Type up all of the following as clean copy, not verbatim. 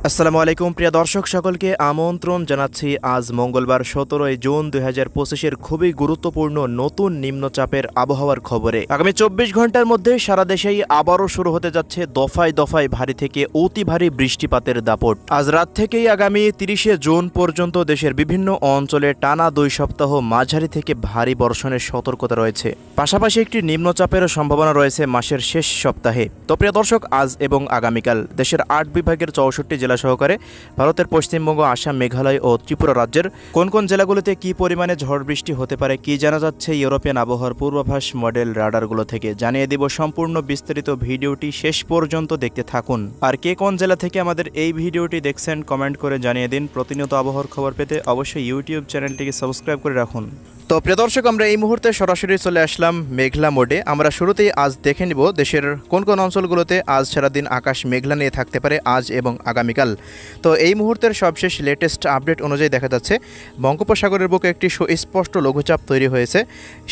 আসসালামু আলাইকুম প্রিয় দর্শক সকলকে আমন্ত্রণ জানাচ্ছি আজ মঙ্গলবার 17 জুন 2025-এর খুবই গুরুত্বপূর্ণ নতুন নিম্নচাপের আবহাওয়ার খবরে। আগামী 24 ঘন্টার মধ্যে সারা দেশেই আবারও শুরু হতে যাচ্ছে দফায় দফায় ভারী থেকে অতি ভারী বৃষ্টিপাতের দাপট। আজ রাত থেকেই আগামী 30 জুন পর্যন্ত দেশের বিভিন্ন অঞ্চলে টানা 2 সপ্তাহ মাঝারি থেকে ভারী বর্ষণের সতর্কতা রয়েছে। পাশাপাশি একটি নিম্নচাপেরও সম্ভাবনা রয়েছে মাসের শেষ সপ্তাহে। তো প্রিয় দর্শক, আজ এবং আগামীকাল দেশের 8 বিভাগের 64 জেলা সহকারে ভারতের পশ্চিমবঙ্গ, আসাম, মেঘালয় ও ত্রিপুরা রাজ্যের কোন কোন জেলাগুলোতে কি পরিমাণে ঝড় বৃষ্টি হতে পারে কি জানা যাচ্ছে ইউরোপিয়ান আবহাওয়ার পূর্বাভাস মডেল রাডারগুলো থেকে জানিয়ে দিব। সম্পূর্ণ বিস্তারিত ভিডিওটি শেষ পর্যন্ত দেখতে থাকুন। আর কে কোন জেলা থেকে আমাদের এই ভিডিওটি দেখছেন কমেন্ট করে জানিয়ে দিন। প্রতিনিয়ত আবহাওয়ার খবর পেতে অবশ্যই ইউটিউব চ্যানেলটিকে সাবস্ক্রাইব করে রাখুন। তো প্রিয় দর্শক, আমরা এই মুহূর্তে সরাসরি চলে আসলাম মেঘলা মোডে। আমরা শুরুতেই আজ দেখে নিব দেশের কোন কোন অঞ্চলগুলোতে আজ সারাদিন আকাশ মেঘলা নিয়ে থাকতে পারে আজ এবং আগামীকাল। তো এই মুহূর্তের সবশেষ লেটেস্ট আপডেট অনুযায়ী দেখা যাচ্ছে বঙ্গোপসাগরের বুকে একটি সুস্পষ্ট লঘুচাপ তৈরি হয়েছে।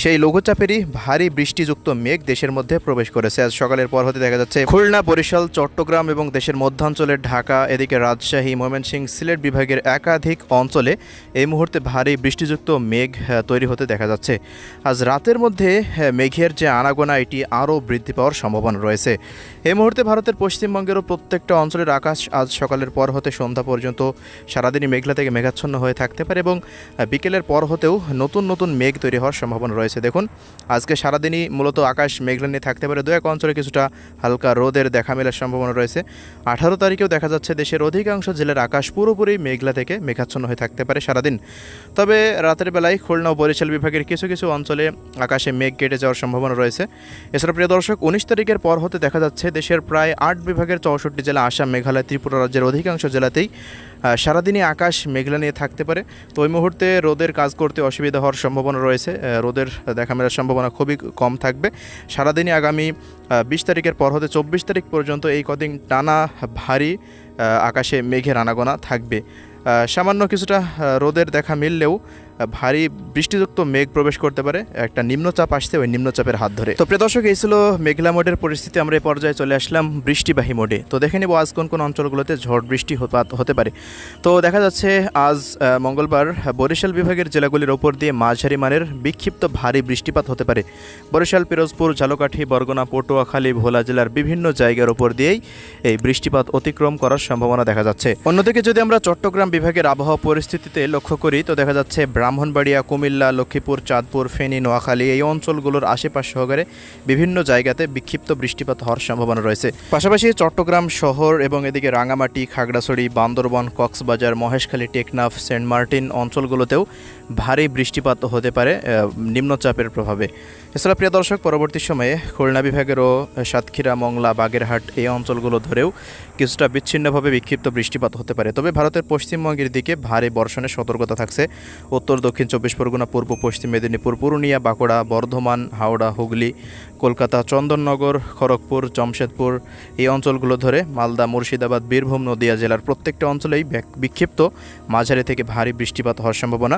সেই লঘুচাপেরই ভারী বৃষ্টিযুক্ত মেঘ দেশের মধ্যে প্রবেশ করেছে। আজ সকালের পর হতে দেখা যাচ্ছে খুলনা, বরিশাল, চট্টগ্রাম এবং দেশের মধ্যাঞ্চলের ঢাকা, এদিকে রাজশাহী, ময়মনসিংহ, সিলেট বিভাগের একাধিক অঞ্চলে এই মুহূর্তে ভারী বৃষ্টিযুক্ত মেঘ তৈরি হতে দেখা যাচ্ছে। আজ রাতের মধ্যে মেঘের যে আনাগোনা এটি আরও বৃদ্ধি পাওয়ার সম্ভাবনা রয়েছে। এই মুহূর্তে ভারতের পশ্চিমবঙ্গেরও প্রত্যেকটা অঞ্চলের আকাশ আজ সকালের পর হতে সন্ধ্যা পর্যন্ত সারাদিনই মেঘলা থেকে মেঘাচ্ছন্ন হয়ে থাকতে পারে এবং বিকেলের পর হতেও নতুন নতুন মেঘ তৈরি হওয়ার সম্ভাবনা রয়েছে। দেখুন, আজকে সারাদিনই মূলত আকাশ মেঘলা নিয়ে থাকতে পারে। 2-1 অঞ্চলে কিছুটা হালকা রোদের দেখা মেলার সম্ভাবনা রয়েছে। 18 তারিখেও দেখা যাচ্ছে দেশের অধিকাংশ জেলার আকাশ পুরোপুরি মেঘলা থেকে মেঘাচ্ছন্ন হয়ে থাকতে পারে সারাদিন। তবে রাতের বেলায় খুলনা ও বরিশাল বিভাগের কিছু কিছু অঞ্চলে আকাশে মেঘ কেটে যাওয়ার সম্ভাবনা রয়েছে। এছাড়া প্রিয় দর্শক, 19 তারিখের পর হতে দেখা যাচ্ছে দেশের প্রায় 8 বিভাগের 64 জেলা, আসাম, মেঘালয়, ত্রিপুরা রাজ্যের অধিকাংশ জেলাতেই সারাদিনই আকাশ মেঘলা নিয়ে থাকতে পারে। তো ওই মুহূর্তে রোদের কাজ করতে অসুবিধা হওয়ার সম্ভাবনা রয়েছে। রোদের দেখা মেলার সম্ভাবনা খুবই কম থাকবে। সারাদিনই আগামী 20 তারিখের পর হতে 24 তারিখ পর্যন্ত এই কদিন টানা ভারী আকাশে মেঘের আনাগোনা থাকবে। সামান্য কিছুটা রোদের দেখা মিললেও ভারী বৃষ্টিযুক্ত মেঘ প্রবেশ করতে পারে। একটা নিম্নচাপ আসছে, ওই নিম্নচাপের হাত ধরে। তো প্রিয় দর্শক, এই ছিল মেঘলা মোডের পরিস্থিতি। আমরা এই পর্যায়ে চলে আসলাম বৃষ্টিবাহী মোডে। তো দেখে নেব আজ কোন কোন অঞ্চলগুলোতে ঝড় বৃষ্টি হতে পারে। তো দেখা যাচ্ছে আজ মঙ্গলবার বরিশাল বিভাগের জেলাগুলির ওপর দিয়ে মাঝারি মানের বিক্ষিপ্ত ভারী বৃষ্টিপাত হতে পারে। বরিশাল, পিরোজপুর, ঝালকাঠি, বরগুনা, পটুয়াখালী, ভোলা জেলার বিভিন্ন জায়গার ওপর দিয়েই এই বৃষ্টিপাত অতিক্রম করার সম্ভাবনা দেখা যাচ্ছে। অন্যদিকে যদি আমরা চট্টগ্রাম বিভাগের আবহাওয়া পরিস্থিতিতে লক্ষ্য করি তো দেখা যাচ্ছে ব্রাহ্মণবাড়িয়া, কুমিল্লা, লক্ষ্মীপুর, চাঁদপুর, ফেনী, নোয়াখালী এই অঞ্চলগুলোর আশেপাশ সহকারে বিভিন্ন জায়গাতে বিক্ষিপ্ত বৃষ্টিপাত হওয়ার সম্ভাবনা রয়েছে। পাশাপাশি চট্টগ্রাম শহর এবং এদিকে রাঙামাটি, খাগড়াছড়ি, বান্দরবান, কক্সবাজার, মহেশখালী, টেকনাফ, সেন্ট মার্টিন অঞ্চলগুলোতেও ভারী বৃষ্টিপাত হতে পারে নিম্নচাপের প্রভাবে। এছাড়া প্রিয় দর্শক, পরবর্তী সময়ে খুলনা বিভাগেরও সাতক্ষীরা, মংলা, বাগেরহাট এই অঞ্চলগুলো ধরেও কিছুটা বিচ্ছিন্নভাবে বিক্ষিপ্ত বৃষ্টিপাত হতে পারে। তবে ভারতের পশ্চিমবঙ্গের দিকে ভারী বর্ষণের সতর্কতা থাকছে। উত্তর, দক্ষিণ 24 পরগনা, পূর্ব পশ্চিম মেদিনীপুর, পুরুলিয়া, বাঁকুড়া, বর্ধমান, হাওড়া, হুগলি, কলকাতা, চন্দননগর, খড়গপুর, জমশেদপুর এই অঞ্চলগুলো ধরে মালদা, মুর্শিদাবাদ, বীরভূম, নদিয়া জেলার প্রত্যেকটা অঞ্চলেই বিক্ষিপ্ত মাঝারি থেকে ভারী বৃষ্টিপাত হওয়ার সম্ভাবনা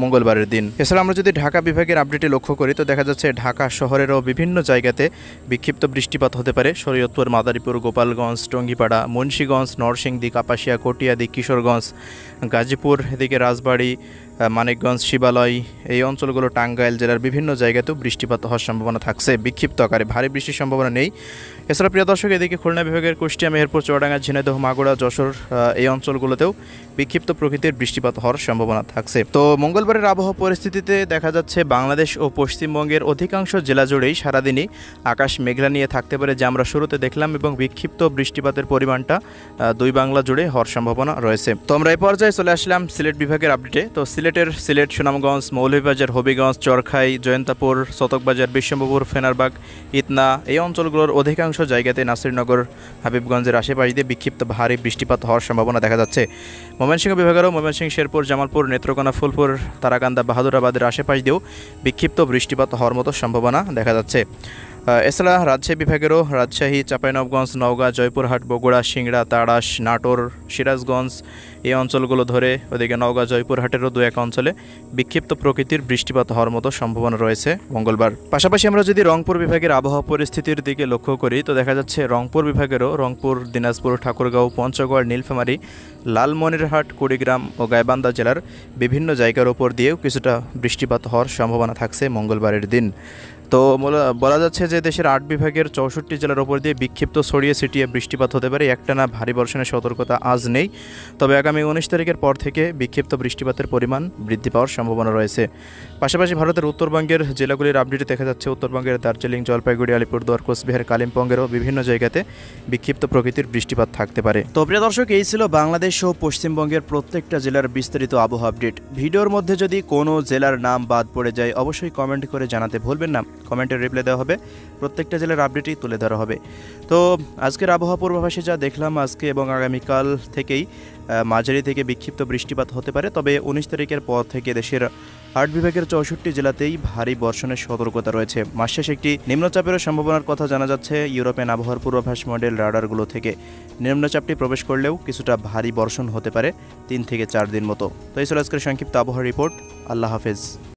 মঙ্গলবারের দিন। এছাড়া আমরা যদি ঢাকা বিভাগের আপডেটে লক্ষ্য করি তো দেখা যাচ্ছে ঢাকা শহরেরও বিভিন্ন জায়গাতে বিক্ষিপ্ত বৃষ্টিপাত হতে পারে। শরীয়তপুর, মাদারীপুর, গোপালগঞ্জ, টঙ্গীপাড়া, মুন্সিগঞ্জ, নরসিংদী, কাপাসিয়া, কটিয়াদি, কিশোরগঞ্জ, গাজীপুর, এদিকে রাজবাড়ী, মানিকগঞ্জ, শিবালয় এই অঞ্চলগুলো, টাঙ্গাইল জেলার বিভিন্ন জায়গাতেও বৃষ্টিপাত হওয়ার সম্ভাবনা থাকছে। বিক্ষিপ্ত আকারে ভারী বৃষ্টির সম্ভাবনা নেই। এছাড়া প্রিয় দর্শক, এদিকে খুলনা বিভাগের কুষ্টিয়া, মেহেরপুর, চুয়াডাঙ্গা, ঝিনাইদহ, মাগুরা, যশোর এই অঞ্চলগুলোতেও বিক্ষিপ্ত প্রকৃতির বৃষ্টিপাত হওয়ার সম্ভাবনা থাকছে। তো মঙ্গলবারের আবহাওয়া পরিস্থিতিতে দেখা যাচ্ছে বাংলাদেশ ও পশ্চিমবঙ্গের অধিকাংশ জেলা জুড়েই সারাদিনই আকাশ মেঘলা নিয়ে থাকতে পারে, যা আমরা শুরুতে দেখলাম, এবং বিক্ষিপ্ত বৃষ্টিপাতের পরিমাণটা 2 বাংলা জুড়ে হওয়ার সম্ভাবনা রয়েছে। তো আমরা এই পর্যায়ে চলে আসলাম সিলেট বিভাগের আপডেটে। তো সিলেট, সুনামগঞ্জ, মৌলভীবাজার, হবিগঞ্জ, চরখাই, জয়ন্তাপুর, শতকবাজার, বিশ্বম্ভরপুর, ফেনারবাগ, ইতনা এই অঞ্চলগুলোর অধিকাংশ জায়গাতে, নাসিরনগর, হাবিবগঞ্জের আশেপাশ দিয়ে বিক্ষিপ্ত ভারী বৃষ্টিপাত হওয়ার সম্ভাবনা দেখা যাচ্ছে। ময়মনসিংহ বিভাগেরও ময়মনসিংহ, শেরপুর, জামালপুর, নেত্রকোনা, ফুলপুর, তারাকান্দা, বাহাদুরাবাদের আশেপাশ দিয়েও বিক্ষিপ্ত বৃষ্টিপাত হওয়ার মতো সম্ভাবনা দেখা যাচ্ছে। এছাড়া রাজশাহী বিভাগেরও রাজশাহী, চাঁপাইনবাবগঞ্জ, নওগাঁ, জয়পুরহাট, বগুড়া, সিংড়া, তাড়াশ, নাটোর, সিরাজগঞ্জ এই অঞ্চলগুলো ধরে ওদিকে নওগাঁ, জয়পুরহাটেরও দু এক অঞ্চলে বিক্ষিপ্ত প্রকৃতির বৃষ্টিপাত হওয়ার মতো সম্ভাবনা রয়েছে মঙ্গলবার। পাশাপাশি আমরা যদি রংপুর বিভাগের আবহাওয়া পরিস্থিতির দিকে লক্ষ্য করি তো দেখা যাচ্ছে রংপুর বিভাগেরও রংপুর, দিনাজপুর, ঠাকুরগাঁও, পঞ্চগড়, নীলফামারী, লালমনিরহাট, কুড়িগ্রাম ও গাইবান্ধা জেলার বিভিন্ন জায়গার ওপর দিয়েও কিছুটা বৃষ্টিপাত হওয়ার সম্ভাবনা থাকছে মঙ্গলবারের দিন। তো বলা যাচ্ছে যে দেশের 8 বিভাগের 64 জেলার ওপর দিয়ে বিক্ষিপ্ত ছড়িয়ে ছিটিয়ে বৃষ্টিপাত হতে পারে। একটানা ভারী বর্ষণের সতর্কতা আজ নেই, তবে আগামী 19 তারিখের পর থেকে বিক্ষিপ্ত বৃষ্টিপাতের পরিমাণ বৃদ্ধি পাওয়ার সম্ভাবনা রয়েছে। পাশাপাশি ভারতের উত্তরবঙ্গের জেলাগুলির আপডেটে দেখা যাচ্ছে উত্তরবঙ্গের দার্জিলিং, জলপাইগুড়ি, আলিপুরদুয়ার, কোচবিহার, কালিম্পংয়েরও বিভিন্ন জায়গাতে বিক্ষিপ্ত প্রকৃতির বৃষ্টিপাত থাকতে পারে। তো প্রিয় দর্শক, এই ছিল বাংলাদেশ ও পশ্চিমবঙ্গের প্রত্যেকটা জেলার বিস্তারিত আবহাওয়া আপডেট। ভিডিওর মধ্যে যদি কোনো জেলার নাম বাদ পড়ে যায় অবশ্যই কমেন্ট করে জানাতে ভুলবেন না, কমেন্টের রিপ্লাই দেওয়া হবে, প্রত্যেকটা জেলার আপডেটই তুলে ধরা হবে। তো আজকের আবহাওয়া পূর্বাভাসে যা দেখলাম, আজকে এবং আগামীকাল থেকেই মাঝারি থেকে বিক্ষিপ্ত বৃষ্টিপাত হতে পারে, তবে 19 তারিখের পর থেকে দেশের 8 বিভাগের 64 জেলাতেই ভারী বর্ষণের সতর্কতা রয়েছে। মাস শেষে একটি নিম্নচাপের সম্ভাবনার কথা জানা যাচ্ছে ইউরোপিয়ান আবহাওয়ার পূর্বাভাস মডেল রাডারগুলো থেকে। নিম্নচাপটি প্রবেশ করলেও কিছুটা ভারী বর্ষণ হতে পারে 3 থেকে 4 দিন মতো। তো এই ছিল আজকের সংক্ষিপ্ত আবহাওয়া রিপোর্ট। আল্লাহ হাফেজ।